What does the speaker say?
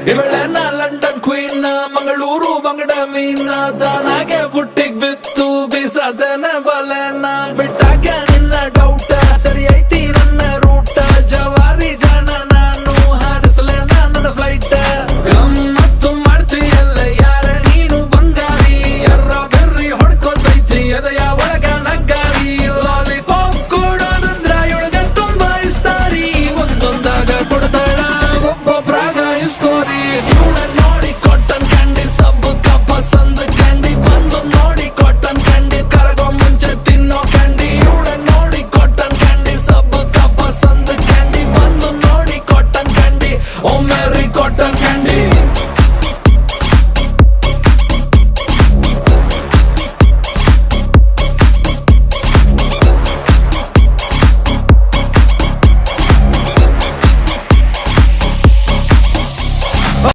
ಇವಳೆನ London queen Mangaluru ಬಂಗಡ ಮೀನ ತಾನಾಗೆ ಬುಟ್ಟಿಗ್ ಬಿತ್ತು ಬೀಸದನ ಬಲೆನ ಬಿಟ್ಟಾಗ ನಿನ್ನ ಡೌಟ ಸರಿ ಐತಿ ನನ್ನ ರೂಟ ಜವಾರಿ ಜನ ನಾನು ಹಾರಿಸಲೆ ನನ್ನ ಫ್ಲೈಟ್ ಗಮ್ಮತ್ತು ಮಾಡ್ತೀಯಲ್ಲ ಯಾರ ನೀನು ಬಂಗಾರಿ ಎರ್ರ ಬೆರ್ರಿ ಹೊಡ್ಕೋತೈತಿ ಅದಯ ಒಳಗ ನಗ್ಗಾರಿ ಲಾಲಿಪಾಪ್ ಕೊಡೋದಂದ್ರ ಇವಳಿಗೆ ತುಂಬಾ ಇಷ್ಟ ರೀ ಒಂದೊಂದಾಗ ಕೊಡ್ತಾಳ ಒಬ್ಬೊಬ್ರಾಗ ಇಸ್ಕೋರಿ ಇವಳನ್ನ